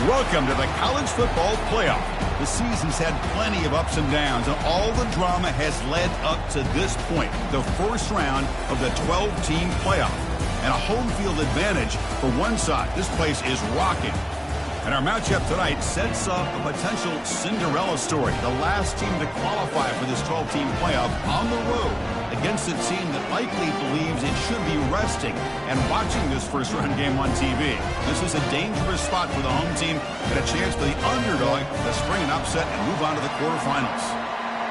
Welcome to the college football playoff. The season's had plenty of ups and downs, and all the drama has led up to this point, the first round of the 12-team playoff. And a home field advantage for one side. This place is rocking. And our matchup tonight sets up a potential Cinderella story. The last team to qualify for this 12-team playoff on the road against a team that likely believes it should be resting and watching this first-round game on TV. This is a dangerous spot for the home team and a chance for the underdog to spring an upset and move on to the quarterfinals.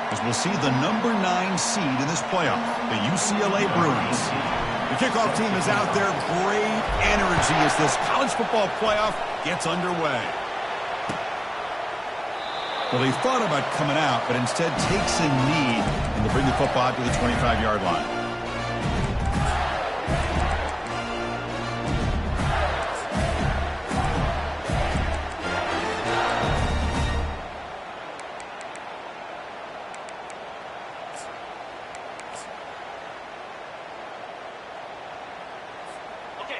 As we'll see the number 9 seed in this playoff, the UCLA Bruins. The kickoff team is out there. Great energy as this college football playoff gets underway. Well, he thought about coming out, but instead takes a knee and to bring the football to the 25-yard line.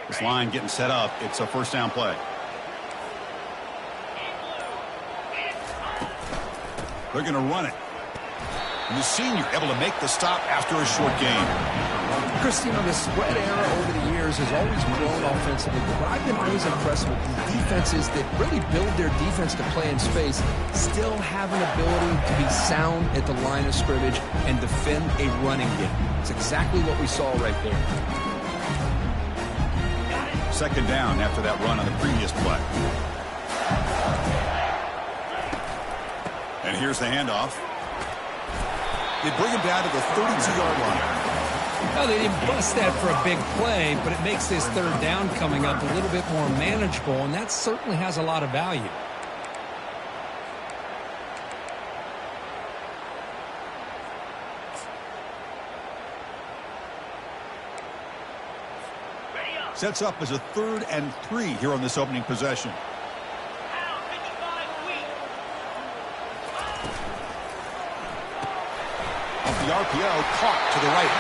This line getting set up. It's a first down play. They're going to run it. And the senior able to make the stop after a short gain. Chris, you know, the spread era over the years has always grown offensively, but I've been always impressed with defenses that really build their defense to play in space, still have an ability to be sound at the line of scrimmage and defend a running game. It's exactly what we saw right there. Second down after that run on the previous play. And here's the handoff. They bring him down to the 32-yard line. Well, they didn't bust that for a big play, but it makes this third down coming up a little bit more manageable, and that certainly has a lot of value. Sets up as a 3rd and 3 here on this opening possession. The RPO caught to the right.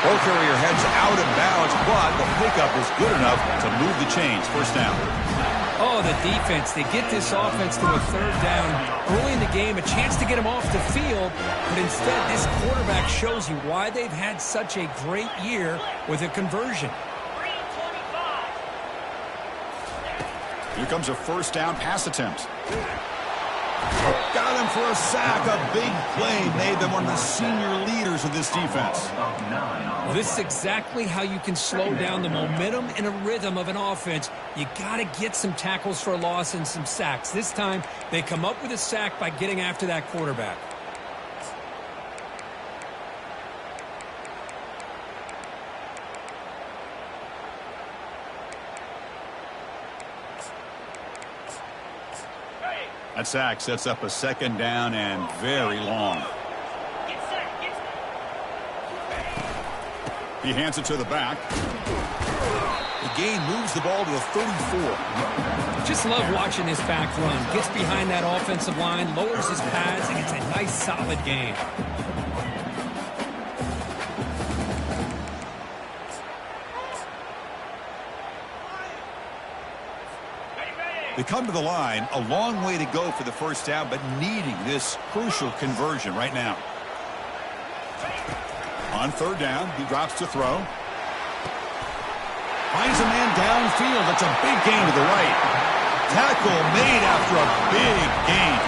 Ball carrier heads out of bounds, but the pickup is good enough to move the chains. First down. Oh, the defense. They get this offense to a third down early in the game, a chance to get them off the field, but instead this quarterback shows you why they've had such a great year with a conversion. Here comes a first down pass attempt. Got him for a sack. A big play made them one of the senior leaders of this defense. Well, this is exactly how you can slow down the momentum and a rhythm of an offense. You got to get some tackles for a loss and some sacks. This time, they come up with a sack by getting after that quarterback. That sack sets up a second down and very long. He hands it to the back. The gain moves the ball to the 34. Just love watching this back run. Gets behind that offensive line, lowers his pads, and it's a nice, solid gain. They come to the line, a long way to go for the first down, but needing this crucial conversion right now. On third down, he drops to throw. Finds a man downfield. That's a big gain to the right. Tackle made after a big gain.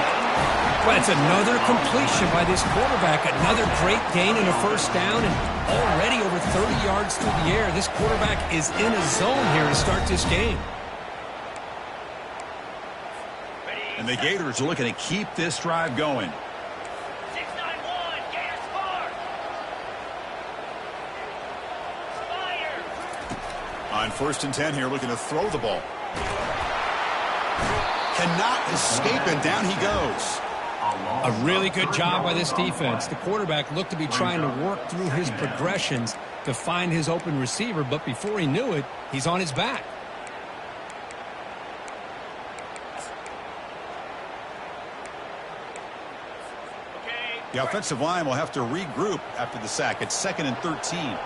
Well, it's another completion by this quarterback. Another great gain in a first down, and already over 30 yards through the air. This quarterback is in a zone here to start this game. And the Gators are looking to keep this drive going. 6-9-1, gas far. On 1st and 10 here, looking to throw the ball. Cannot escape, and down he goes. A really good job by this defense. The quarterback looked to be trying to work through his progressions to find his open receiver, but before he knew it, he's on his back. The offensive line will have to regroup after the sack. It's 2nd and 13.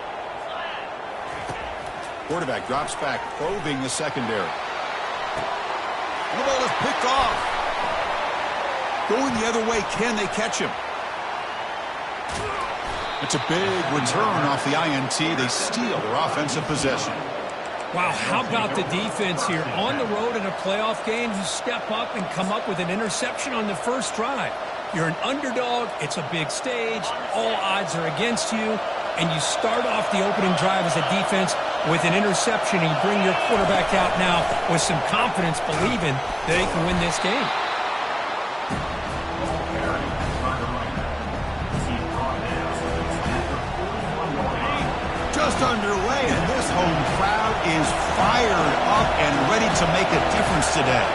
Quarterback drops back, probing the secondary. The ball is picked off. Going the other way, can they catch him? It's a big return off the INT. They steal their offensive possession. Wow, how about the defense here? On the road in a playoff game, you step up and come up with an interception on the first drive. You're an underdog. It's a big stage. All odds are against you. And you start off the opening drive as a defense with an interception, and you bring your quarterback out now with some confidence, believing that they can win this game. Just underway, and this home crowd is fired up and ready to make a difference today.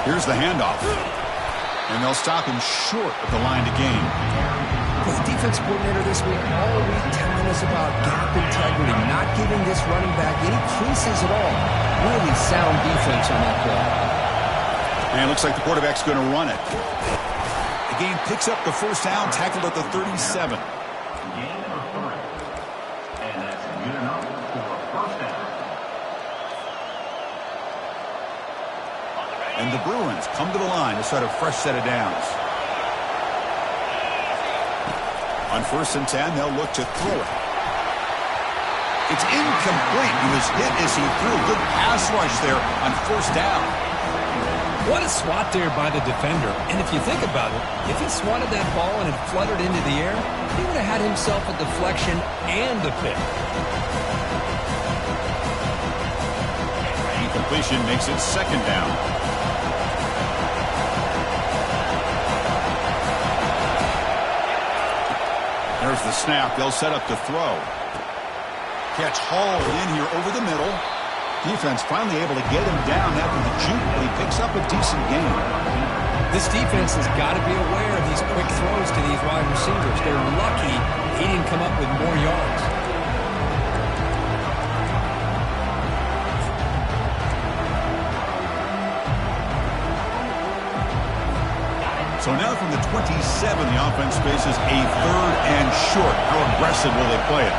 Here's the handoff. And they'll stop him short of the line to gain. The defense coordinator this week all week telling us about gap integrity, not giving this running back any creases at all. Really sound defense on that play. And it looks like the quarterback's going to run it. The game picks up the first down, tackled at the 37. And the Bruins come to the line to start a fresh set of downs. On 1st and 10, they'll look to throw it. It's incomplete. He was hit as he threw. Good pass rush there on 1st down. What a swat there by the defender. And if you think about it, if he swatted that ball and it fluttered into the air, he would have had himself a deflection and a pick. Incompletion makes it 2nd down. There's the snap. They'll set up to throw. Catch hauled in here over the middle. Defense finally able to get him down after the juke, but he picks up a decent gain. This defense has got to be aware of these quick throws to these wide receivers. They're lucky he didn't come up with more yards. So now from the 27, the offense faces a 3rd and short. How aggressive will they play it?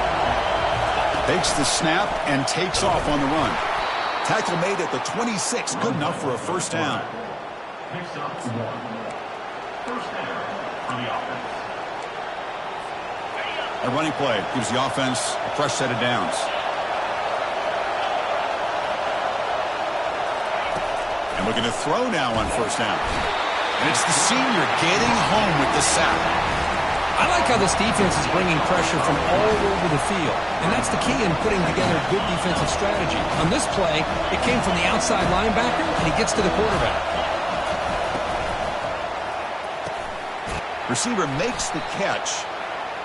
Takes the snap and takes off on the run. Tackle made at the 26. Good enough for a 1st down. A running play gives the offense a fresh set of downs. And looking to throw now on 1st down. And it's the senior getting home with the sack. I like how this defense is bringing pressure from all over the field. And that's the key in putting together a good defensive strategy. On this play, it came from the outside linebacker, and he gets to the quarterback. Receiver makes the catch,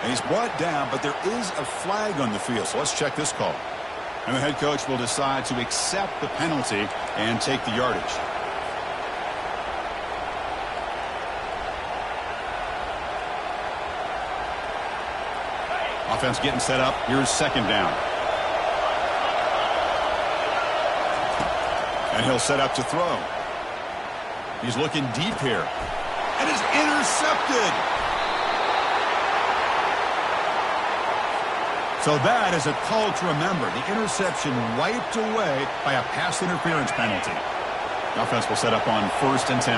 and he's brought down, but there is a flag on the field. So let's check this call. And the head coach will decide to accept the penalty and take the yardage. Offense getting set up. Here's 2nd down. And he'll set up to throw. He's looking deep here. And is intercepted. So that is a call to remember. The interception wiped away by a pass interference penalty. The offense will set up on 1st and 10.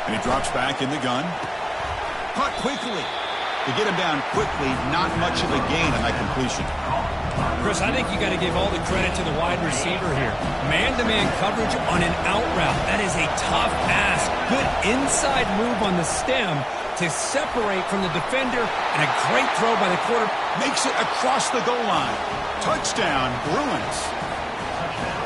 And he drops back in the gun. Caught quickly. To get him down quickly, not much of a gain on that completion. Chris, I think you got to give all the credit to the wide receiver here. Man-to-man coverage on an out route. That is a tough ask. Good inside move on the stem to separate from the defender, and a great throw by the quarterback. Makes it across the goal line. Touchdown, Bruins.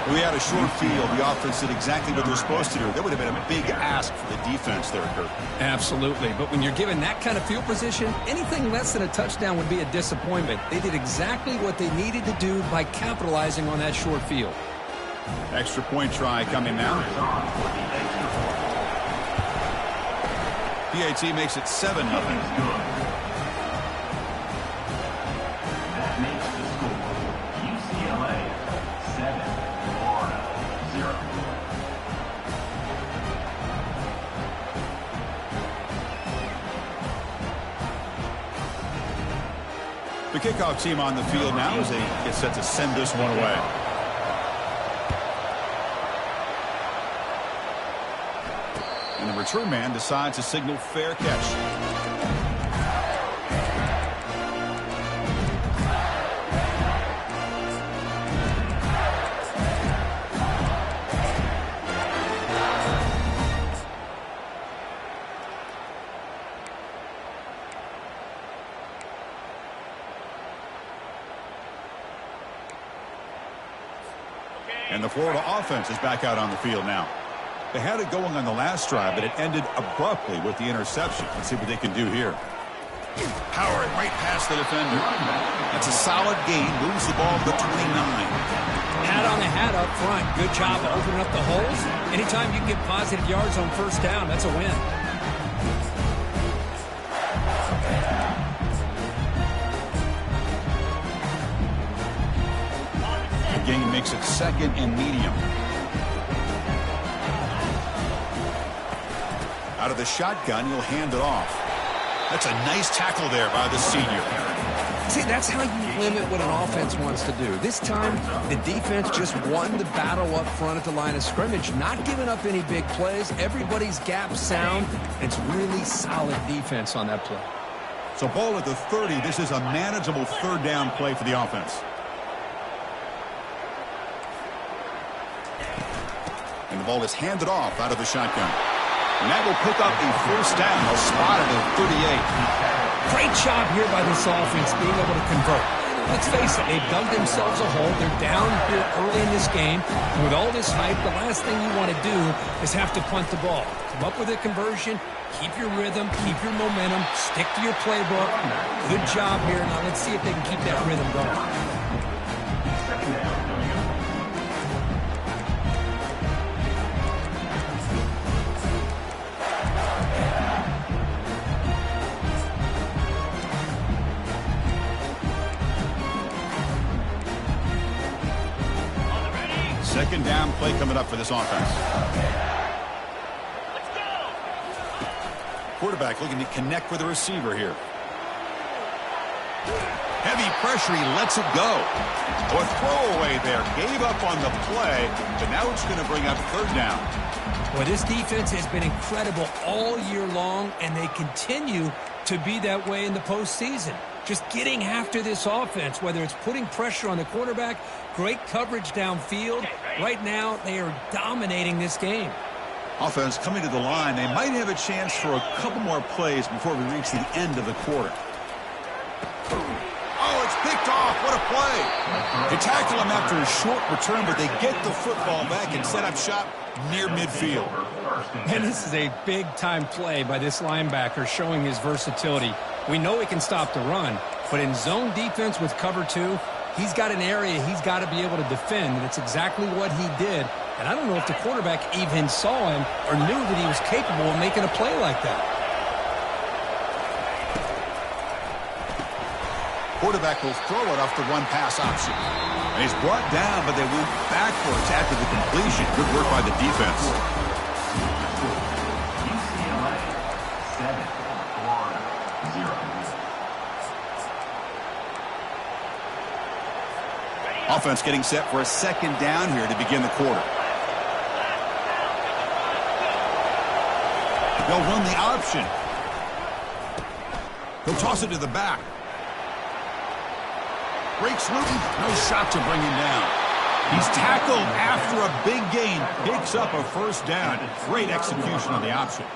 We had a short field. The offense did exactly what they're supposed to do. That would have been a big ask for the defense there, Kurt. Absolutely. But when you're given that kind of field position, anything less than a touchdown would be a disappointment. They did exactly what they needed to do by capitalizing on that short field. Extra point try coming now. PAT makes it 7-0. The kickoff team on the field now as they get set to send this one away. And the return man decides to signal fair catch. And the Florida offense is back out on the field now. They had it going on the last drive, but it ended abruptly with the interception. Let's see what they can do here. Powering right past the defender. That's a solid gain. Moves the ball to the 29. Hat on the hat up front. Good job of opening up the holes. Anytime you get positive yards on first down, that's a win. Game makes it second and medium. Out of the shotgun, he'll hand it off. That's a nice tackle there by the senior. See, that's how you limit what an offense wants to do. This time, the defense just won the battle up front at the line of scrimmage, not giving up any big plays. Everybody's gap sound. It's really solid defense on that play. So ball at the 30. This is a manageable third down play for the offense. And the ball is handed off out of the shotgun. And that will pick up a first down. A spot at the 38. Great job here by this offense being able to convert. Let's face it, they've dug themselves a hole. They're down here early in this game. And with all this hype, the last thing you want to do is have to punt the ball. Come up with a conversion, keep your rhythm, keep your momentum, stick to your playbook. Good job here. Now let's see if they can keep that rhythm going. Second down play coming up for this offense. Let's go. Quarterback looking to connect with the receiver here. Heavy pressure, he lets it go. A throwaway there, gave up on the play, but now it's going to bring up third down. Well, this defense has been incredible all year long, and they continue to be that way in the postseason. Just getting after this offense, whether it's putting pressure on the quarterback, great coverage downfield. Right now, they are dominating this game. Offense coming to the line. They might have a chance for a couple more plays before we reach the end of the quarter. Oh, it's picked off. What a play. They tackle him after a short return, but they get the football back and set up shop near midfield. And this is a big-time play by this linebacker showing his versatility. We know he can stop the run, but in zone defense with cover two, he's got an area he's got to be able to defend, and it's exactly what he did. And I don't know if the quarterback even saw him or knew that he was capable of making a play like that. Quarterback will throw it off the run-pass option. And he's brought down, but they went backwards after the completion. Good work by the defense. Offense getting set for a second down here to begin the quarter. They'll run the option. He'll toss it to the back. Breaks Luton. No shot to bring him down. He's tackled after a big gain. Picks up a first down. Great execution on the option.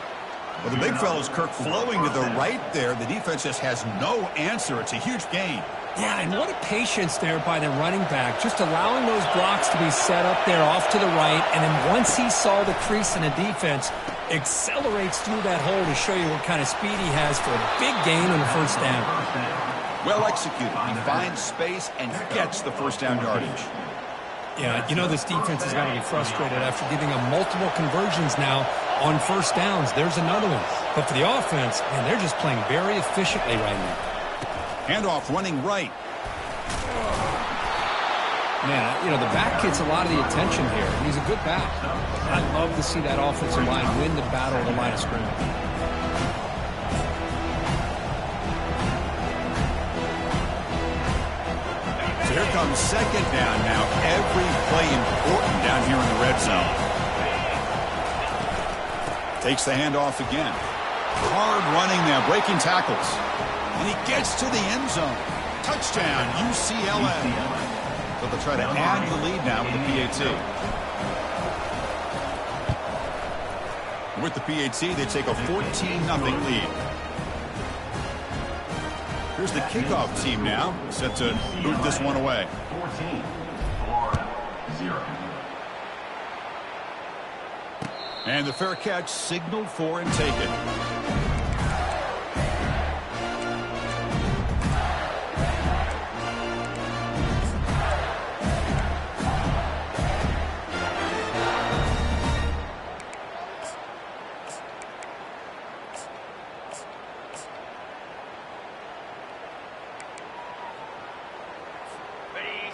Well, the big fellow's Kirk flowing to the right there. The defense just has no answer. It's a huge gain. Yeah, and what a patience there by the running back, just allowing those blocks to be set up there off to the right, and then once he saw the crease in the defense, accelerates through that hole to show you what kind of speed he has for a big gain on the first down. Well executed. He finds space and gets the first down yardage. Yeah, you know this defense is going to be frustrated after giving them multiple conversions now on first downs. There's another one. But for the offense, man, they're just playing very efficiently right now. Handoff running right. Man, you know, the back gets a lot of the attention here. He's a good back. I'd love to see that offensive line win the battle of the line of scrimmage. becomes second down now. Every play important down here in the red zone. Takes the handoff again. Hard running now, breaking tackles. And he gets to the end zone. Touchdown, UCLA. So they'll try to add the lead now with the PAT. With the PAT, they take a 14-0 lead. Here's the kickoff team now, set to move this one away. 14-0. And the fair catch signaled for and taken.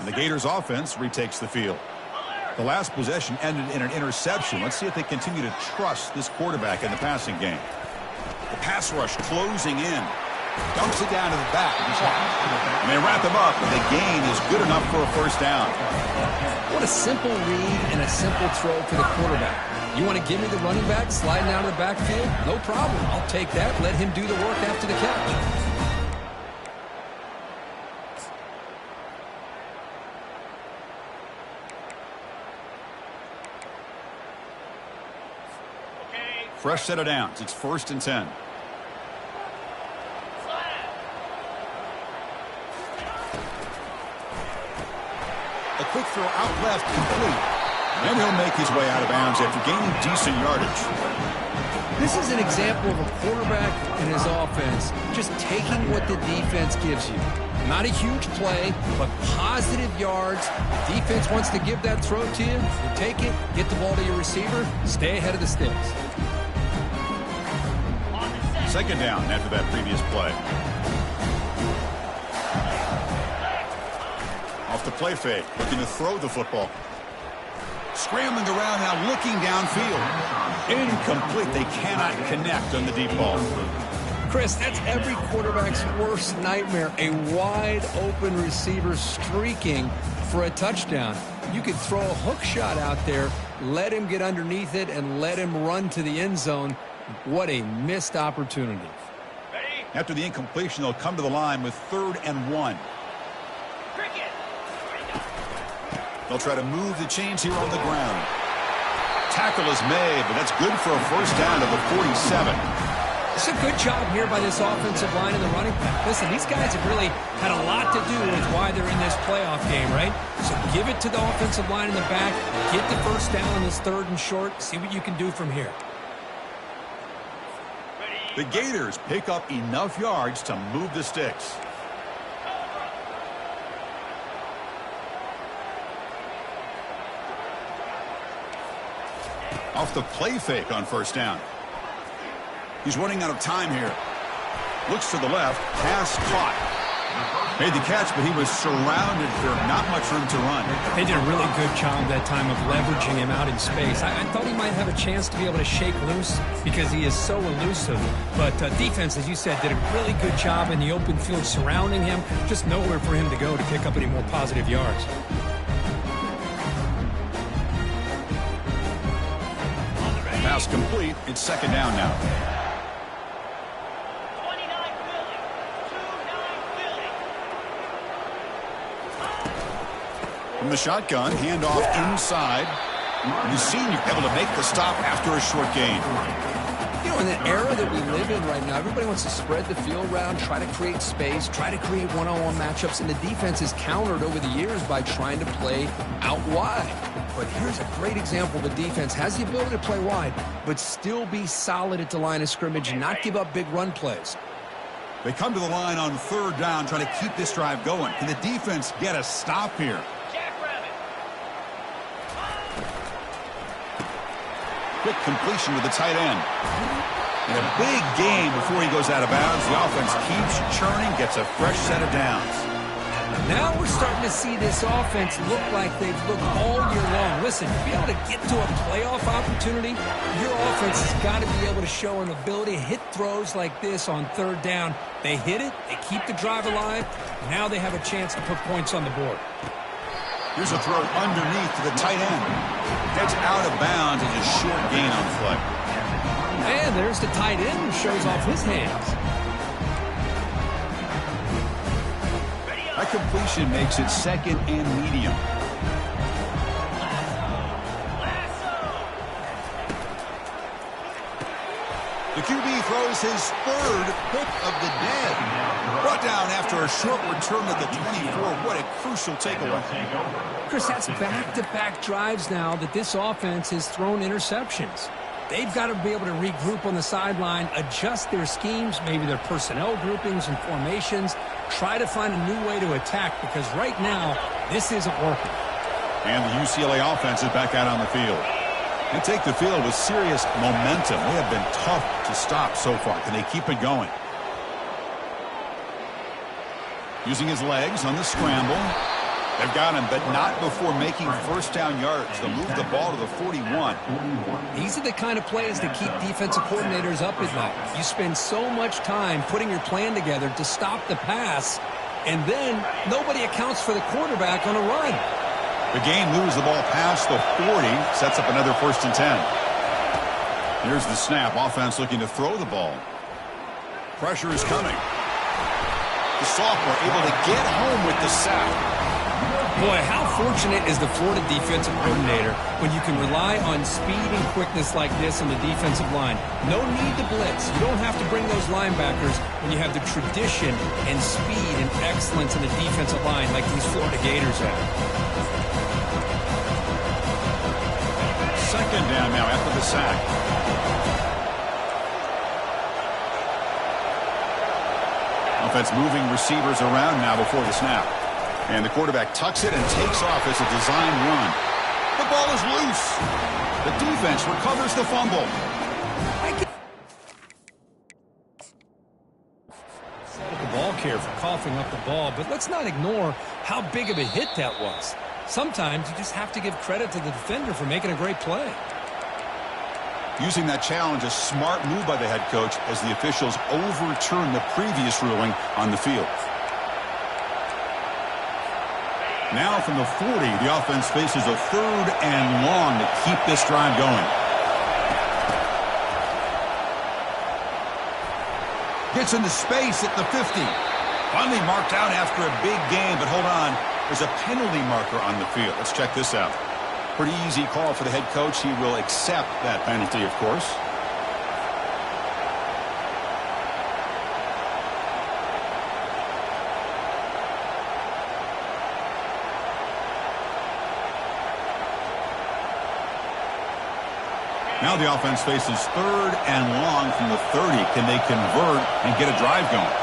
The Gators offense retakes the field. The last possession ended in an interception. Let's see if they continue to trust this quarterback in the passing game. The pass rush closing in. Dumps it down to the back. And they wrap him up, but the gain is good enough for a first down. What a simple read and a simple throw for the quarterback. You want to give me the running back sliding out of the backfield? No problem. I'll take that. Let him do the work after the catch. Fresh set of downs. It's 1st and 10. A quick throw out left, complete. And he'll make his way out of bounds after gaining decent yardage. This is an example of a quarterback and his offense just taking what the defense gives you. Not a huge play, but positive yards. The defense wants to give that throw to you. You take it, get the ball to your receiver, stay ahead of the sticks. Second down after that previous play. Off the play fake, looking to throw the football. Scrambling around now, looking downfield. Incomplete. They cannot connect on the deep ball. Chris, that's every quarterback's worst nightmare. A wide open receiver streaking for a touchdown. You could throw a hook shot out there, let him get underneath it, and let him run to the end zone. What a missed opportunity. After the incompletion, they'll come to the line with 3rd and 1. They'll try to move the chains here on the ground. Tackle is made, but that's good for a first down to the 47. It's a good job here by this offensive line and the running back. Listen, these guys have really had a lot to do with why they're in this playoff game, right? So give it to the offensive line in the back. Get the first down on this 3rd and short. See what you can do from here. The Gators pick up enough yards to move the sticks. Off the play fake on first down. He's running out of time here. Looks to the left. Pass caught. Made the catch, but he was surrounded. There not much room to run. They did a really good job that time of leveraging him out in space. I thought he might have a chance to be able to shake loose because he is so elusive. But defense, as you said, did a really good job in the open field surrounding him. Just nowhere for him to go to pick up any more positive yards. Pass complete. It's second down now. From the shotgun, handoff inside. And the senior able to make the stop after a short gain. You know, in the era that we live in right now, everybody wants to spread the field around, try to create space, try to create one-on-one matchups, and the defense is countered over the years by trying to play out wide. But here's a great example. The defense has the ability to play wide, but still be solid at the line of scrimmage and not give up big run plays. They come to the line on 3rd down, trying to keep this drive going. Can the defense get a stop here? Quick completion to the tight end. And a big gain before he goes out of bounds. The offense keeps churning, gets a fresh set of downs. Now we're starting to see this offense look like they've looked all year long. Listen, to be able to get to a playoff opportunity, your offense has got to be able to show an ability to hit throws like this on third down. They hit it, they keep the drive alive. Now they have a chance to put points on the board. Here's a throw underneath to the tight end. That's out of bounds as a short gain on the play. And there's the tight end who shows off his hands. That completion makes it second and medium. The QB throws his third pick of the day. Brought down after a short return to the 24. What a crucial takeaway. Chris, that's back-to-back drives now that this offense has thrown interceptions. They've got to be able to regroup on the sideline, adjust their schemes, maybe their personnel groupings and formations, try to find a new way to attack, because right now, this isn't working. And the UCLA offense is back out on the field. They take the field with serious momentum. They have been tough to stop so far. Can they keep it going? Using his legs on the scramble. They've got him, but not before making first down yards. They'll move the ball to the 41. These are the kind of plays that keep defensive coordinators up at night. You spend so much time putting your plan together to stop the pass, and then nobody accounts for the quarterback on a run. The game moves the ball past the 40, sets up another 1st and 10. Here's the snap. Offense looking to throw the ball. Pressure is coming. The sophomore able to get home with the sack. Boy, how fortunate is the Florida defensive coordinator when you can rely on speed and quickness like this on the defensive line. No need to blitz. You don't have to bring those linebackers when you have the tradition and speed and excellence in the defensive line like these Florida Gators have. Second down now after the sack. Offense moving receivers around now before the snap. And the quarterback tucks it and takes off as a design run. The ball is loose. The defense recovers the fumble. The ball care for coughing up the ball, but let's not ignore how big of a hit that was. Sometimes you just have to give credit to the defender for making a great play. Using that challenge, a smart move by the head coach as the officials overturn the previous ruling on the field. Now from the 40, the offense faces a 3rd and long to keep this drive going. Gets into space at the 50. Finally marked out after a big gain, but hold on. There's a penalty marker on the field. Let's check this out. Pretty easy call for the head coach. He will accept that penalty, of course. Now the offense faces 3rd and long from the 30. Can they convert and get a drive going?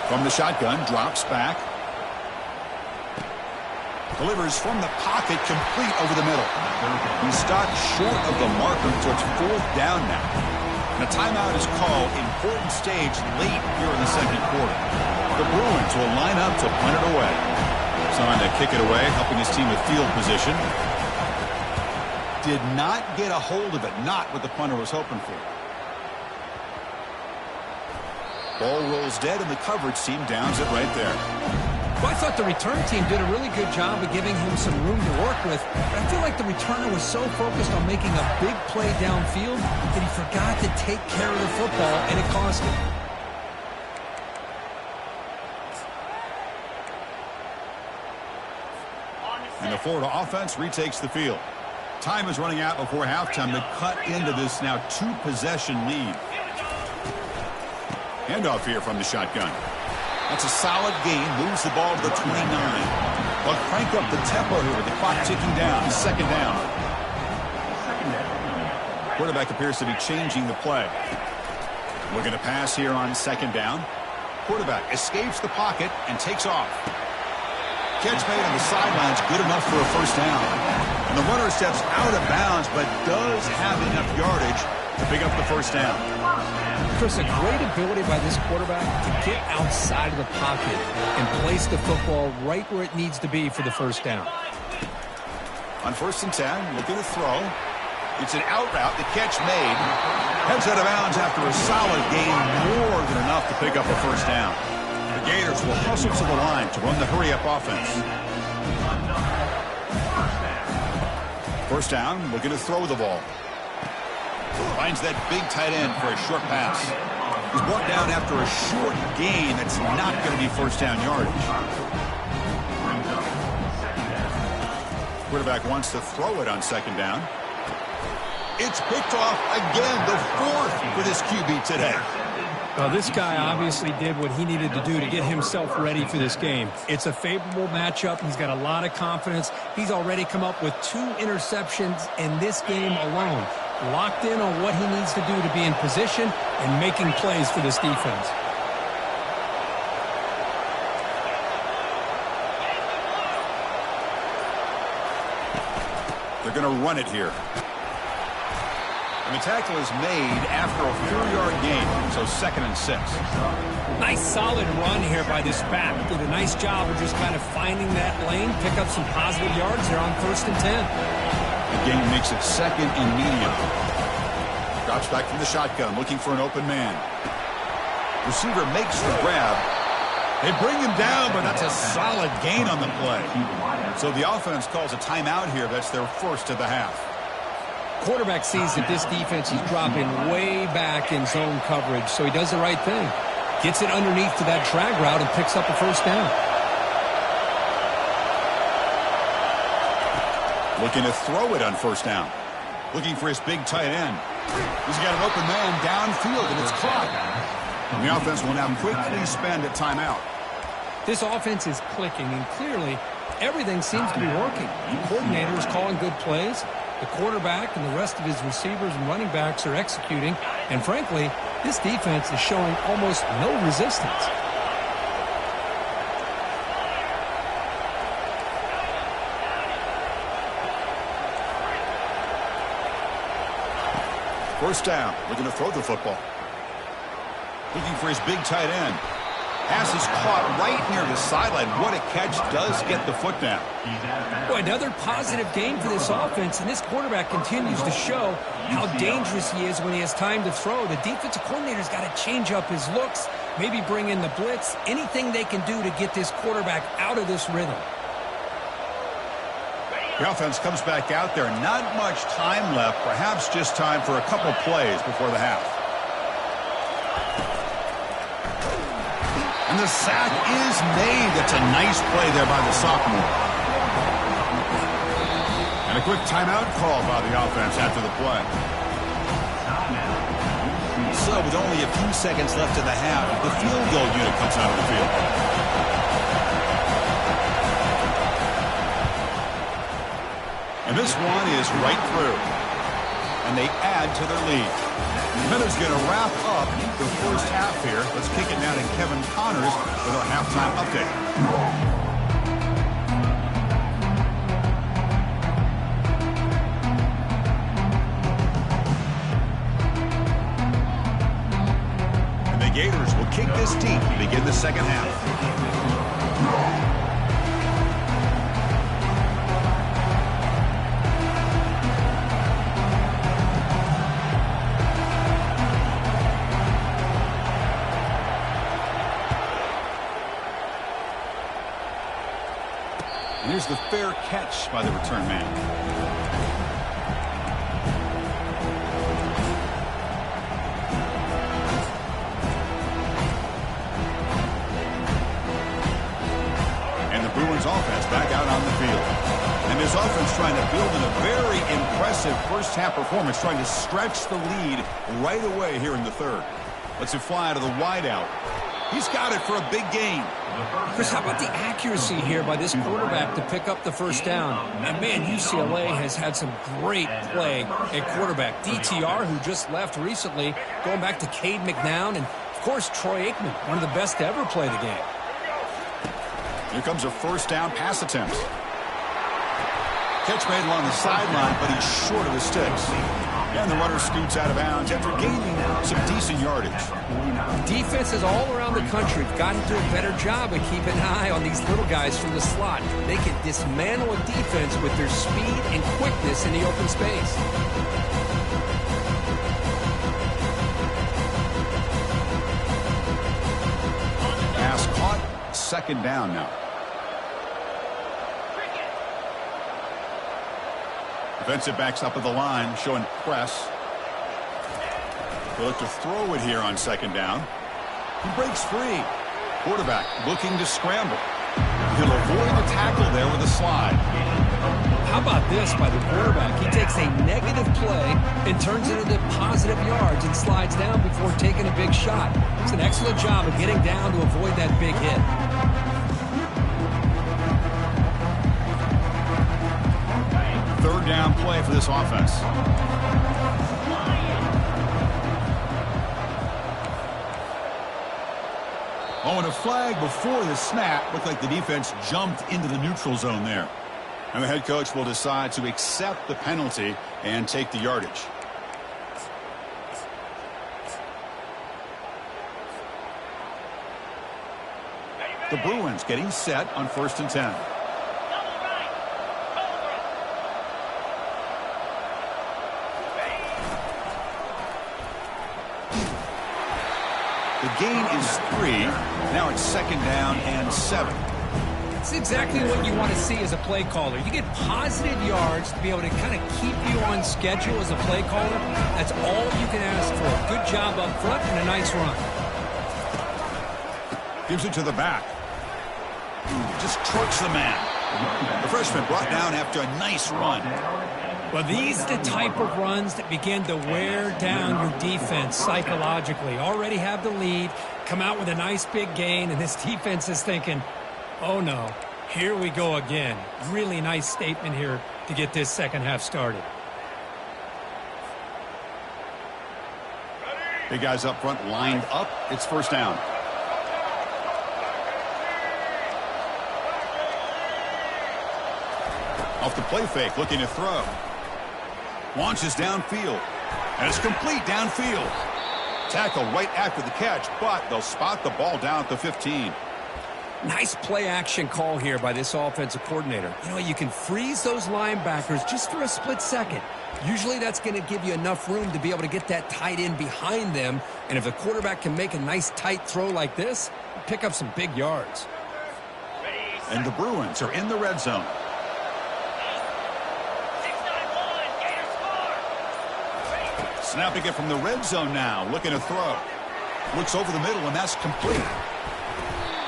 From the shotgun, drops back. Delivers from the pocket, complete over the middle. He stopped short of the marker, so it's 4th down now. And a timeout is called. Important stage late here in the second quarter. The Bruins will line up to punt it away. Trying to kick it away, helping his team with field position. Did not get a hold of it, not what the punter was hoping for. Ball rolls dead, and the coverage team downs it right there. Well, I thought the return team did a really good job of giving him some room to work with, but I feel like the returner was so focused on making a big play downfield that he forgot to take care of the football, and it cost him. And the Florida offense retakes the field. Time is running out before halftime to cut into this now 2-possession lead. Handoff here from the shotgun. That's a solid gain. Moves the ball to the 29. They'll crank up the tempo here with the clock ticking down. 2nd down. Quarterback appears to be changing the play. Looking to pass here on 2nd down. Quarterback escapes the pocket and takes off. Catch made on the sidelines, good enough for a 1st down. And the runner steps out of bounds, but does have enough yardage to pick up the first down. Chris, a great ability by this quarterback to get outside of the pocket and place the football right where it needs to be for the first down. On 1st and 10, looking to throw. It's an out route. The catch made. Heads out of bounds after a solid gain, more than enough to pick up a first down. The Gators will hustle to the line to run the hurry-up offense. First down, looking to throw the ball. Finds that big tight end for a short pass. He's brought down after a short gain. That's not going to be first down yardage. Quarterback wants to throw it on 2nd down. It's picked off again, the 4th for this QB today. Well, this guy obviously did what he needed to do to get himself ready for this game. It's a favorable matchup. He's got a lot of confidence. He's already come up with 2 interceptions in this game alone. Locked in on what he needs to do to be in position and making plays for this defense. They're going to run it here. And the tackle is made after a 4-yard gain, so 2nd and 6. Nice solid run here by this back. Did a nice job of just kind of finding that lane, pick up some positive yards there on 1st and 10. The game makes it 2nd and medium. Drops back from the shotgun, looking for an open man. Receiver makes the grab. They bring him down, but that's a solid gain on the play. So the offense calls a timeout here. That's their first of the half. Quarterback sees that this defense is dropping way back in zone coverage, so he does the right thing. Gets it underneath to that drag route and picks up a first down. Looking to throw it on 1st down. Looking for his big tight end. He's got an open man downfield, and it's caught. And the offense will now quickly spend a timeout. This offense is clicking, and clearly everything seems to be working. The coordinator is calling good plays. The quarterback and the rest of his receivers and running backs are executing. And frankly, this defense is showing almost no resistance. First down, looking to throw the football. Looking for his big tight end. Pass is caught right near the sideline. What a catch, does get the foot down. Boy, another positive game for this offense, and this quarterback continues to show how dangerous he is when he has time to throw. The defensive coordinator's got to change up his looks, maybe bring in the blitz, anything they can do to get this quarterback out of this rhythm. The offense comes back out there. Not much time left, perhaps just time for a couple plays before the half. And the sack is made. That's a nice play there by the sophomore. And a quick timeout call by the offense after the play. So with only a few seconds left in the half, the field goal unit comes out of the field. And this one is right through. And they add to their lead. Miller's going to wrap up the first half here. Let's kick it now to Kevin Connors with our halftime update. And the Gators will kick this deep to begin the second half. And here's the fair catch by the return man. And the Bruins offense back out on the field. And this offense trying to build in a very impressive first half performance, trying to stretch the lead right away here in the third. Let's it fly out of the wideout. He's got it for a big gain. Chris, how about the accuracy here by this quarterback to pick up the first down? And, man, UCLA has had some great play at quarterback. DTR, who just left recently, going back to Cade McNown, and, of course, Troy Aikman, one of the best to ever play the game. Here comes a first down pass attempt. Catch made along the sideline, but he's short of the sticks. And the runner scoots out of bounds after gaining some decent yardage. Defenses all around the country have got to do a better job of keeping an eye on these little guys from the slot. They can dismantle a defense with their speed and quickness in the open space. Pass caught, second down now. Defensive backs up at the line, showing press. They'll look to throw it here on second down. He breaks free. Quarterback looking to scramble. He'll avoid the tackle there with a slide. How about this by the quarterback? He takes a negative play and turns it into positive yards and slides down before taking a big shot. It's an excellent job of getting down to avoid that big hit. Third down play for this offense. Oh, and a flag before the snap. Looked like the defense jumped into the neutral zone there. And the head coach will decide to accept the penalty and take the yardage. The Bruins getting set on 1st and 10. The gain is 3. Now it's second down and 7. It's exactly what you want to see as a play caller. You get positive yards to be able to kind of keep you on schedule as a play caller. That's all you can ask for. A good job up front and a nice run. Gives it to the back. Just trucks the man. The freshman brought down after a nice run. Well, these are the type of runs that begin to wear down your defense psychologically. Already have the lead, come out with a nice big gain, and this defense is thinking, oh no, here we go again. Really nice statement here to get this second half started. Big guys up front lined up. It's first down. Off the play fake, looking to throw. Launches downfield. And it's complete downfield. Tackle right after the catch, but they'll spot the ball down at the 15. Nice play action call here by this offensive coordinator. You know, you can freeze those linebackers just for a split second. Usually that's going to give you enough room to be able to get that tight end behind them. And if the quarterback can make a nice tight throw like this, pick up some big yards. And the Bruins are in the red zone. Snapping it from the red zone now, looking to throw. Looks over the middle, and that's complete.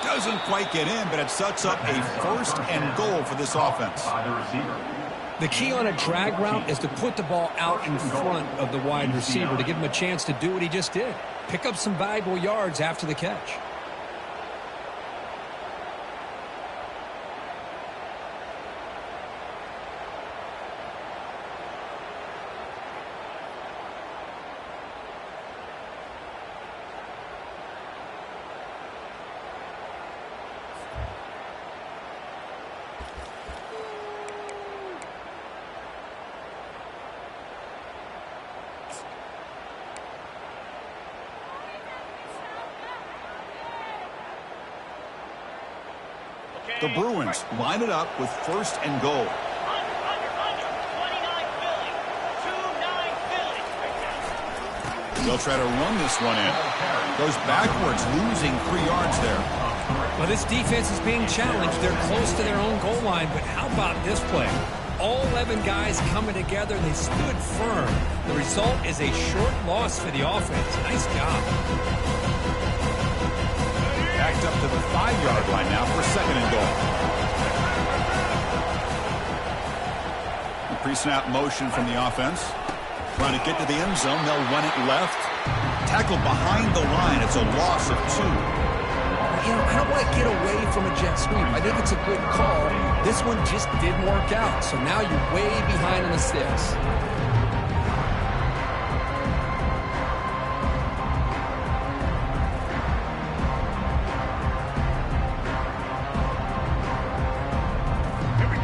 Doesn't quite get in, but it sets up a 1st and goal for this offense. The key on a drag route is to put the ball out in front of the wide receiver to give him a chance to do what he just did. Pick up some valuable yards after the catch. The Bruins line it up with 1st and goal. They'll try to run this one in. Goes backwards, losing 3 yards there. Well, this defense is being challenged. They're close to their own goal line, but how about this play? All 11 guys coming together. They stood firm. The result is a short loss for the offense. Nice job. Backed up to the 5-yard line now for 2nd and goal. Pre-snap motion from the offense. Trying to get to the end zone. They'll run it left. Tackled behind the line. It's a loss of 2. You know, I don't want to get away from a jet sweep. I think it's a good call. This one just didn't work out. So now you're way behind on the sticks.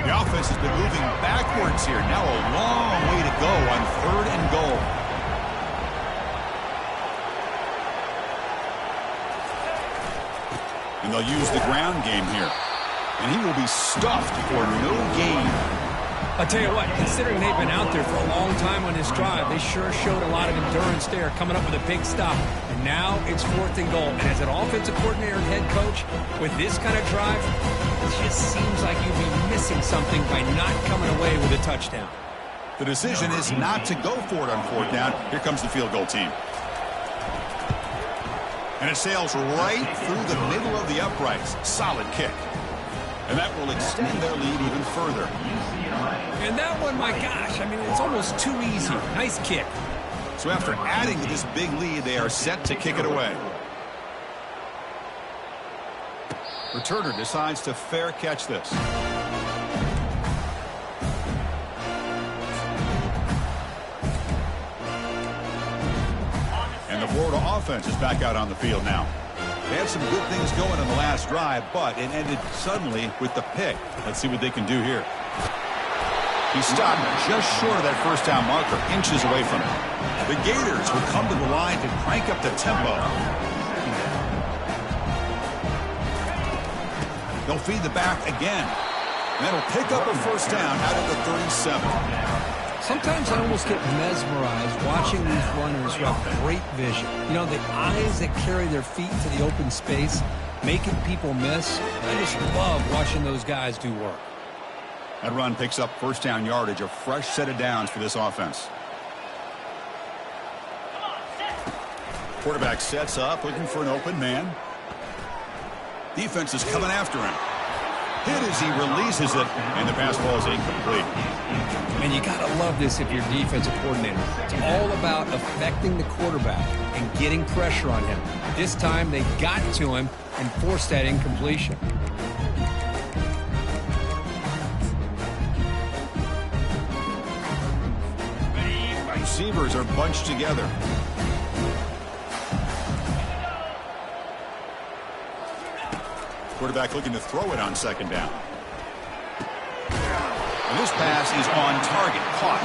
The offense has been moving backwards here. Now a long way to go on 3rd and goal. And they'll use the ground game here. And he will be stuffed for no gain. I'll tell you what, considering they've been out there for a long time on this drive, they sure showed a lot of endurance there, coming up with a big stop. And now it's 4th and goal. And as an offensive coordinator and head coach, with this kind of drive, it just seems like you'd be missing something by not coming away with a touchdown. The decision is not to go for it on 4th down. Here comes the field goal team. And it sails right through the middle of the uprights. Solid kick. And that will extend their lead even further. And that one, my gosh, I mean, it's almost too easy. Nice kick. So after adding to this big lead, they are set to kick it away. Returner decides to fair catch this. And the Florida offense is back out on the field now. They had some good things going in the last drive, but it ended suddenly with the pick. Let's see what they can do here. He stopped just short of that 1st down marker, inches away from it. The Gators will come to the line to crank up the tempo. They'll feed the back again. And that'll pick up a 1st down out of the 37. Sometimes I almost get mesmerized watching these runners who have great vision. You know, the eyes that carry their feet to the open space, making people miss. I just love watching those guys do work. That run picks up 1st down yardage, a fresh set of downs for this offense. Quarterback sets up, looking for an open man. Defense is coming after him. Hit as he releases it, and the pass ball is incomplete. And you got to love this if you're defensive coordinator. It's all about affecting the quarterback and getting pressure on him. This time they got to him and forced that incompletion. Receivers are bunched together. Quarterback looking to throw it on 2nd down. And this pass is on target, caught.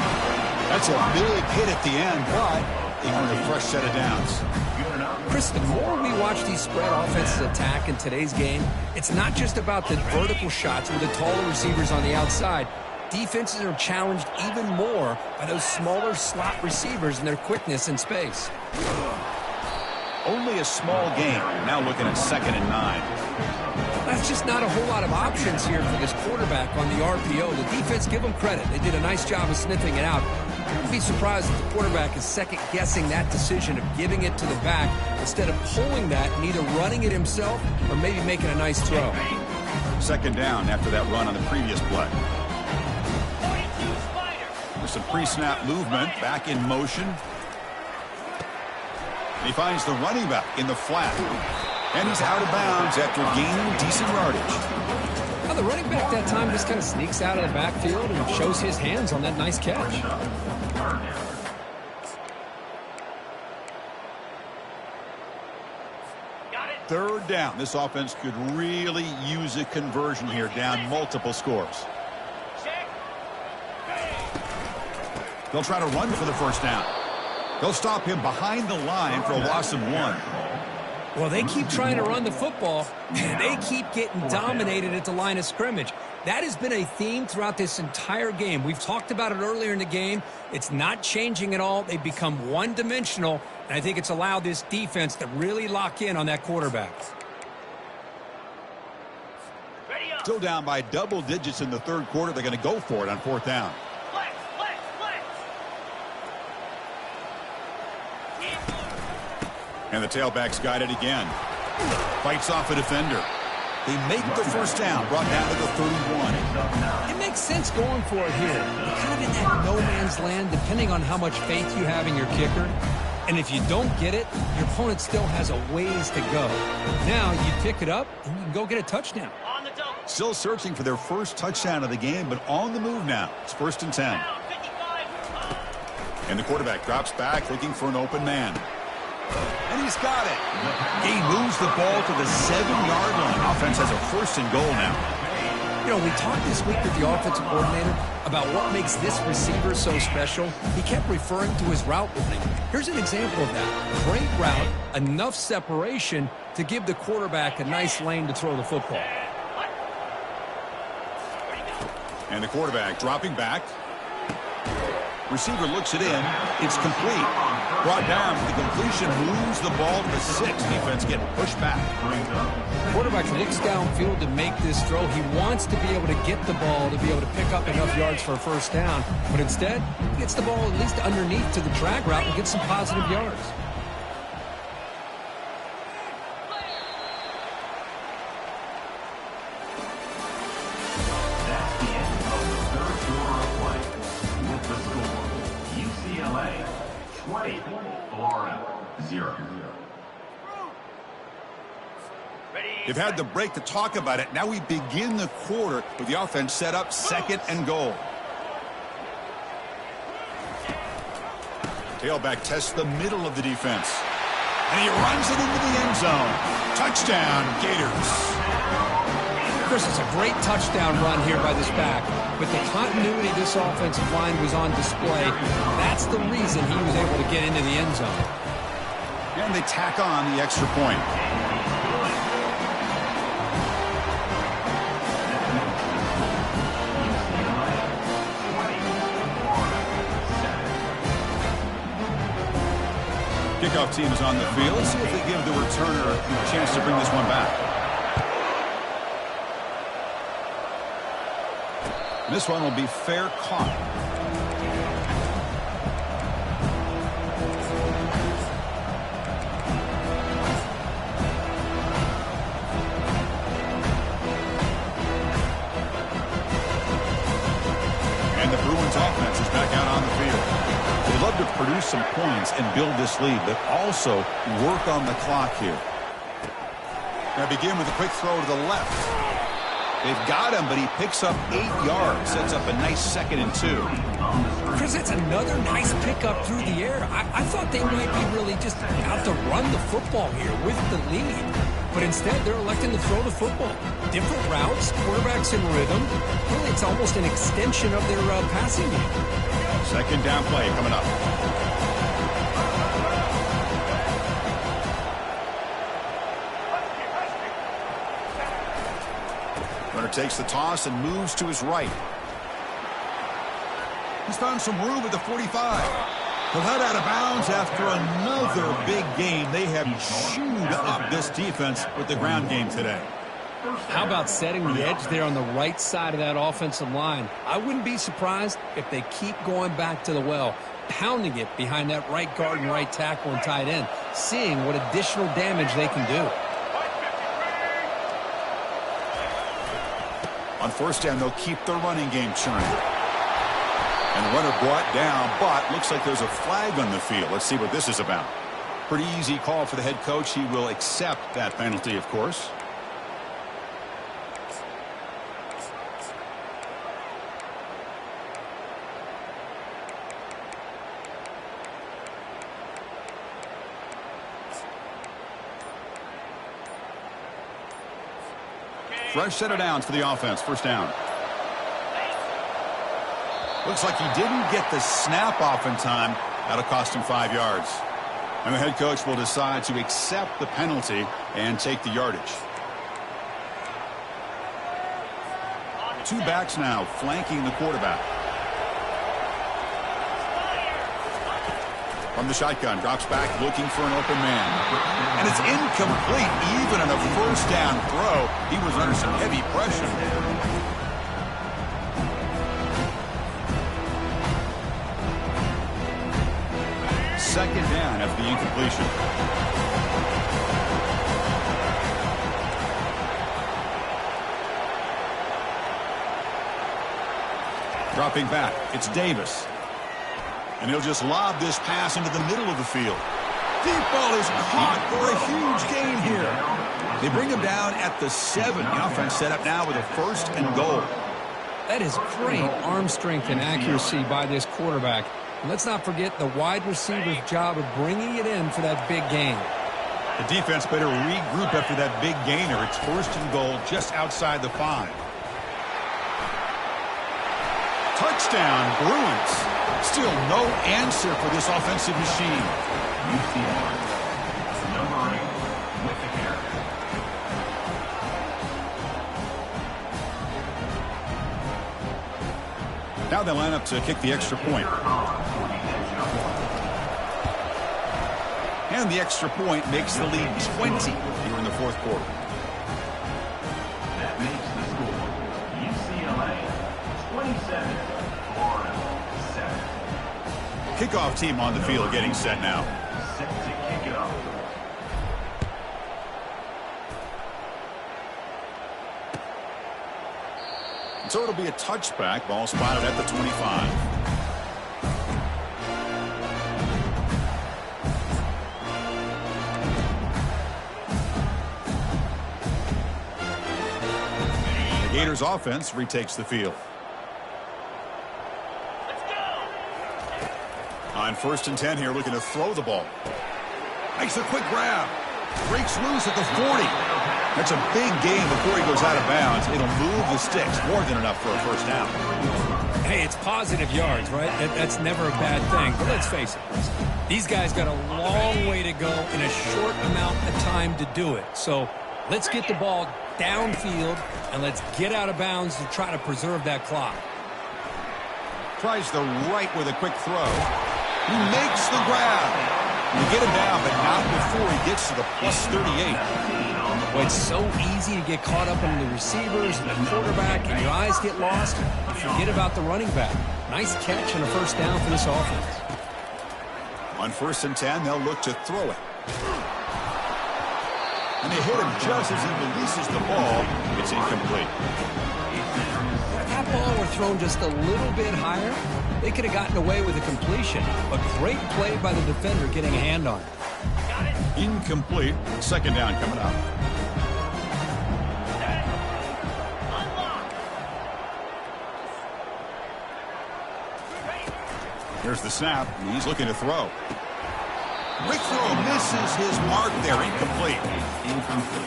That's a big hit at the end, but they earned a fresh set of downs. Chris, the more we watch these spread offenses attack in today's game, it's not just about the vertical shots with the taller receivers on the outside. Defenses are challenged even more by those smaller slot receivers and their quickness in space. Only a small game. Now looking at 2nd and 9. That's just not a whole lot of options here for this quarterback on the RPO. The defense, give them credit. They did a nice job of sniffing it out. I'd be surprised if the quarterback is second-guessing that decision of giving it to the back instead of pulling that and either running it himself or maybe making a nice throw. 2nd down after that run on the previous play. There's some pre-snap movement, back in motion. He finds the running back in the flat. And he's out of bounds after gaining decent yardage. Well, the running back that time just kind of sneaks out of the backfield and shows his hands on that nice catch. Got it. 3rd down. This offense could really use a conversion here, down multiple scores. Check. They'll try to run for the 1st down. They'll stop him behind the line for a loss of 1. Well, they keep trying to run the football, and they keep getting dominated at the line of scrimmage. That has been a theme throughout this entire game. We've talked about it earlier in the game. It's not changing at all. They've become one-dimensional, and I think it's allowed this defense to really lock in on that quarterback. Ready up. Still down by double digits in the 3rd quarter. They're going to go for it on 4th down. Flex, flex, flex. And the tailback's got it again. Fights off a defender. They make the 1st down, brought down to the 31. It makes sense going for it here. You're kind of in that no-man's land, depending on how much faith you have in your kicker. And if you don't get it, your opponent still has a ways to go. Now you pick it up, and you can go get a touchdown. On the double. Still searching for their 1st touchdown of the game, but on the move now. It's 1st and 10. Down, 55. And the quarterback drops back, looking for an open man. And he's got it. He moves the ball to the 7-yard line. Offense has a 1st and goal now. You know, we talked this week with the offensive coordinator about what makes this receiver so special. He kept referring to his route running. Here's an example of that. Great route, enough separation to give the quarterback a nice lane to throw the football. And the quarterback dropping back. Receiver looks it in. It's complete. Brought down. The completion moves the ball to the 6. Defense getting pushed back. Quarterback looks downfield to make this throw. He wants to be able to get the ball to be able to pick up enough yards for a first down. But instead, he gets the ball at least underneath to the drag route and gets some positive yards. They've had the break to talk about it. Now we begin the quarter with the offense set up 2nd and goal. Tailback tests the middle of the defense. And he runs it into the end zone. Touchdown, Gators. Chris, it's a great touchdown run here by this back. With the continuity this offensive line was on display, that's the reason he was able to get into the end zone. And they tack on the extra point. Kickoff team is on the field. Let's see if they give the returner a chance to bring this one back. This one will be fair caught. And the Bruins offense is back out on the field. They'd love to produce some points and build this lead, but also work on the clock here. Now begin with a quick throw to the left. They've got him, but he picks up 8 yards. Sets up a nice 2nd and 2. Chris, it's another nice pickup through the air. I thought they might be really just out to run the football here with the lead. But instead, they're electing to throw the football. Different routes, quarterbacks in rhythm. Really, it's almost an extension of their passing game. 2nd down play coming up. Runner takes the toss and moves to his right. He's found some room at the 45. He'll head out of bounds after another big game. They have chewed up this defense with the ground game today. How about setting the edge there on the right side of that offensive line? I wouldn't be surprised if they keep going back to the well, pounding it behind that right guard and right tackle and tight end, seeing what additional damage they can do. On 1st down, they'll keep the running game churning. And the runner brought down, but looks like there's a flag on the field. Let's see what this is about. Pretty easy call for the head coach. He will accept that penalty, of course. Fresh set of downs for the offense. 1st down. Looks like he didn't get the snap off in time. That'll cost him 5 yards. And the head coach will decide to accept the penalty and take the yardage. 2 backs now flanking the quarterback. From the shotgun, drops back looking for an open man. And it's incomplete. Even on a 1st down throw, he was under some heavy pressure. Second down after the incompletion. Dropping back, it's Davis. And he'll just lob this pass into the middle of the field. Deep ball is caught for a huge gain here. They bring him down at the 7. The offense set up now with a 1st and goal. That is great arm strength and accuracy by this quarterback. And let's not forget the wide receiver's job of bringing it in for that big gain. The defense better regroup after that big gainer. It's 1st and goal just outside the 5. Touchdown, Bruins. Still no answer for this offensive machine. UCLA, number 8 with the carry. Now they line up to kick the extra point. And the extra point makes the lead 20 here in the fourth quarter. That makes the score UCLA 27, Florida 7. Kickoff team on the field getting set now. Set to kick it off. So it'll be a touchback. Ball spotted at the 25. The Gators offense retakes the field. Let's go. On 1st and 10 here, looking to throw the ball. Makes a quick grab. Breaks loose at the 40. That's a big gain before he goes out of bounds. It'll move the sticks more than enough for a first down. Hey, it's positive yards, right? That's never a bad thing. But let's face it, these guys got a long way to go in a short amount of time to do it. So let's get the ball downfield and let's get out of bounds to try to preserve that clock. Tries the right with a quick throw. He makes the grab. You get him down, but not before he gets to the plus 38. Well, it's so easy to get caught up in the receivers and the quarterback, and your eyes get lost. You forget about the running back. Nice catch and a first down for this offense. On 1st and 10, they'll look to throw it. And they hit him just as he releases the ball. It's incomplete. If that ball were thrown just a little bit higher, they could have gotten away with a completion. A great play by the defender getting a hand on it. Got it. Incomplete. 2nd down coming up. Set. Unlock. Ready. Here's the snap. He's looking to throw. Quick throw misses his mark there. Incomplete.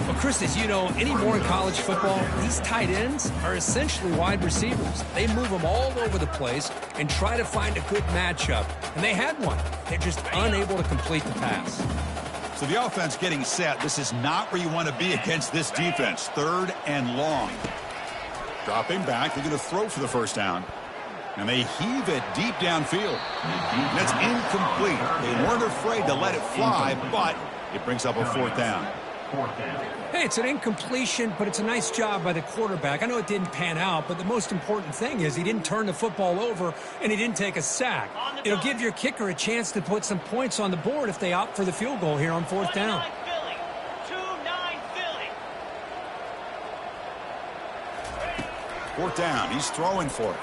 Well, Chris, as you know, anymore in college football, these tight ends are essentially wide receivers. They move them all over the place and try to find a good matchup. And they had one. They're just unable to complete the pass. So the offense getting set. This is not where you want to be against this defense. 3rd and long. Dropping back. They're going to throw for the first down. And they heave it deep downfield. And that's incomplete. They weren't afraid to let it fly, but it brings up a 4th down. Hey, it's an incompletion, but it's a nice job by the quarterback. I know it didn't pan out, but the most important thing is he didn't turn the football over and he didn't take a sack. It'll give your kicker a chance to put some points on the board if they opt for the field goal here on 4th down. 2-9 Philly. 4th down. He's throwing for it.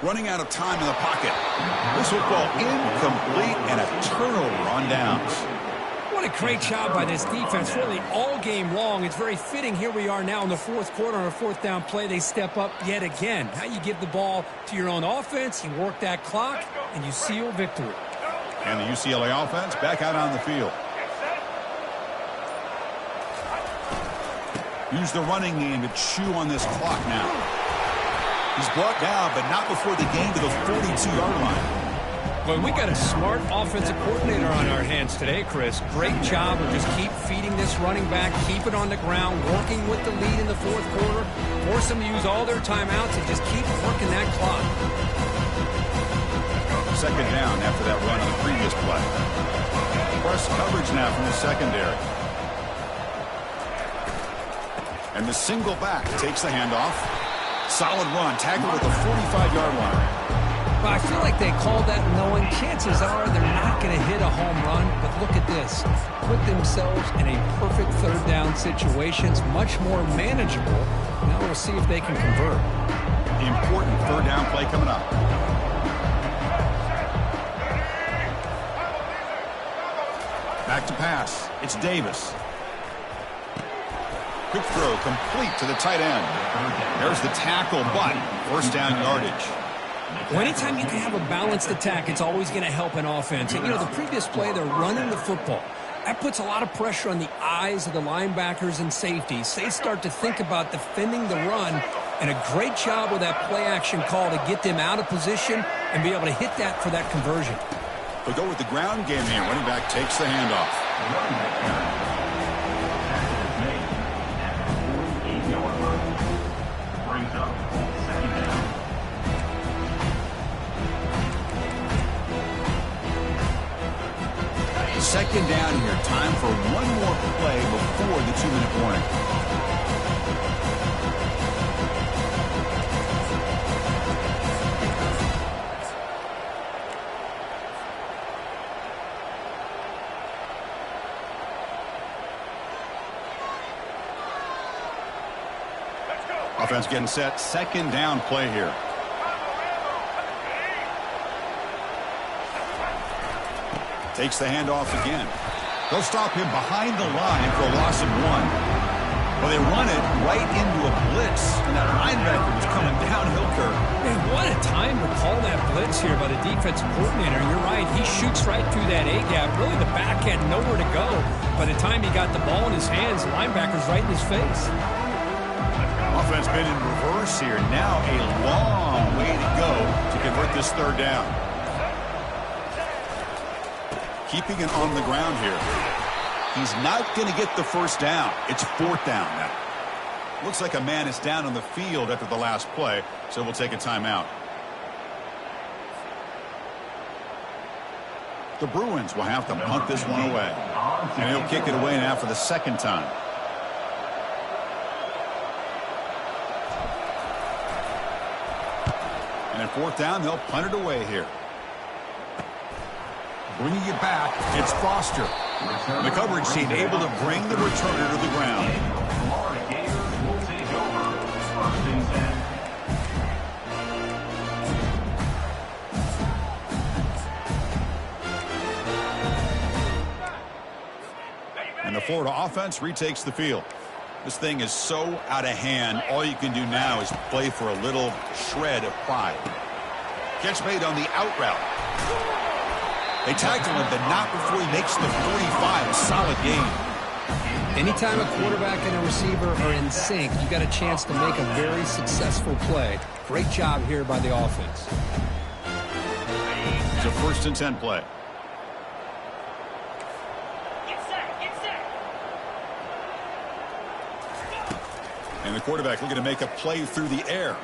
Running out of time in the pocket. This football incomplete and a turnover on downs. What a great job by this defense, really all game long. It's very fitting. Here we are now in the 4th quarter on a 4th down play. They step up yet again. Now you give the ball to your own offense, you work that clock, and you seal victory. And the UCLA offense back out on the field. Use the running game to chew on this clock now. He's brought down, but not before the gain to the 42-yard line. Well, we got a smart offensive coordinator on our hands today, Chris. Great job of just keep feeding this running back, keep it on the ground, working with the lead in the 4th quarter, force them to use all their timeouts and just keep working that clock. 2nd down after that run on the previous play. Press coverage now from the secondary. And the single back takes the handoff. Solid run, tackled at the 45-yard line. Well, I feel like they called that knowing chances are they're not going to hit a home run. But look at this. Put themselves in a perfect 3rd down situation. It's much more manageable. Now we'll see if they can convert. The important 3rd down play coming up. Back to pass. It's Davis. Quick throw complete to the tight end. There's the tackle, but 1st down yardage. Well, anytime you can have a balanced attack, it's always going to help an offense. And, you know, the previous play, they're running the football. That puts a lot of pressure on the eyes of the linebackers and safeties. They start to think about defending the run, And a great job with that play action call to get them out of position and be able to hit that for that conversion. They'll go with the ground game here. Running back takes the handoff. Brings up second down. Second down here. Time for one more play before the 2-minute warning. Offense getting set. Second down play here. Takes the handoff again. They'll stop him behind the line for a loss of 1. Well, they run it right into a blitz, and that linebacker was coming downhill curve. Man, what a time to call that blitz here by the defensive coordinator. You're right. He shoots right through that A-gap. Really, the back had nowhere to go. By the time he got the ball in his hands, the linebacker's right in his face. Offense been in reverse here. Now a long way to go to convert this third down. Keeping it on the ground here. He's not going to get the first down. It's fourth down now. Looks like a man is down on the field after the last play, so we'll take a timeout. The Bruins will have to punt this one away. And he'll kick it away now for the second time. And at fourth down, they'll punt it away here. Bringing it back, it's Foster. The coverage team able to bring the returner to the ground. Florida Gators will take over. First and 10. And the Florida offense retakes the field. This thing is so out of hand, all you can do now is play for a little shred of pride. Catch made on the out route. They tackle him, but not before he makes the 45. A solid game. Anytime a quarterback and a receiver are in sync, you got a chance to make a very successful play. Great job here by the offense. It's a first and 10 play. Get set, get set. And the quarterback looking to make a play through the air.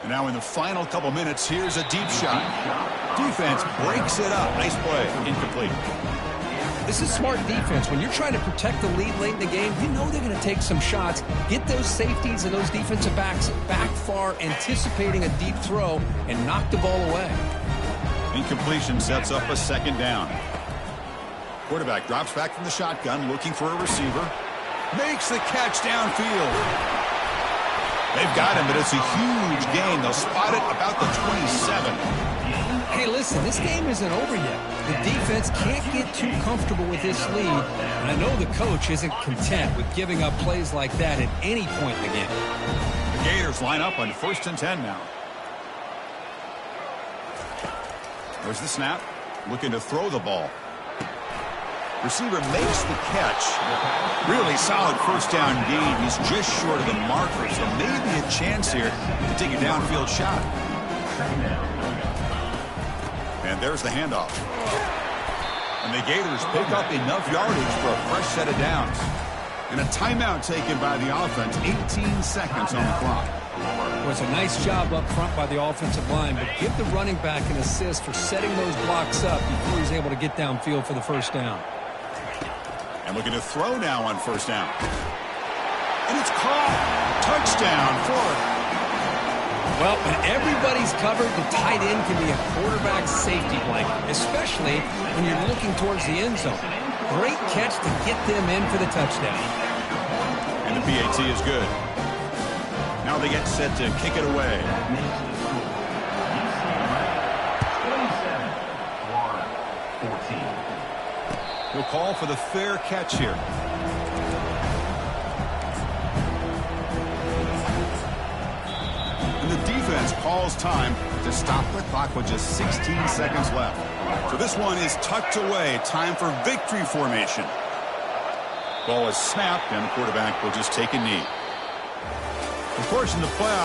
And now in the final couple minutes, here's a deep shot. Defense breaks it up. Nice play. Incomplete. This is smart defense. When you're trying to protect the lead late in the game, you know they're going to take some shots. Get those safeties and those defensive backs back far, anticipating a deep throw, and knock the ball away. Incompletion sets up a second down. Quarterback drops back from the shotgun, looking for a receiver. Makes the catch downfield. They've got him, but it's a huge gain. They'll spot it about the 27. Hey, listen, this game isn't over yet. The defense can't get too comfortable with this lead, and I know the coach isn't content with giving up plays like that at any point in the game. The Gators line up on first and 10 now. There's the snap. Looking to throw the ball. Receiver makes the catch. Really solid first down gain. He's just short of the marker, so maybe a chance here to take a downfield shot. And there's the handoff. And the Gators pick up enough yardage for a fresh set of downs. And a timeout taken by the offense. 18 seconds on the clock. It was a nice job up front by the offensive line, but give the running back an assist for setting those blocks up before he's able to get downfield for the first down. And looking to throw now on first down. And it's caught. Touchdown, Florida. Well, when everybody's covered, the tight end can be a quarterback's safety blanket, especially when you're looking towards the end zone. Great catch to get them in for the touchdown. And the PAT is good. Now they get set to kick it away. 14. He'll call for the fair catch here. And the defense calls time to stop the clock with just 16 seconds left. So this one is tucked away. Time for victory formation. Ball is snapped, and the quarterback will just take a knee. Of course, in the playoffs,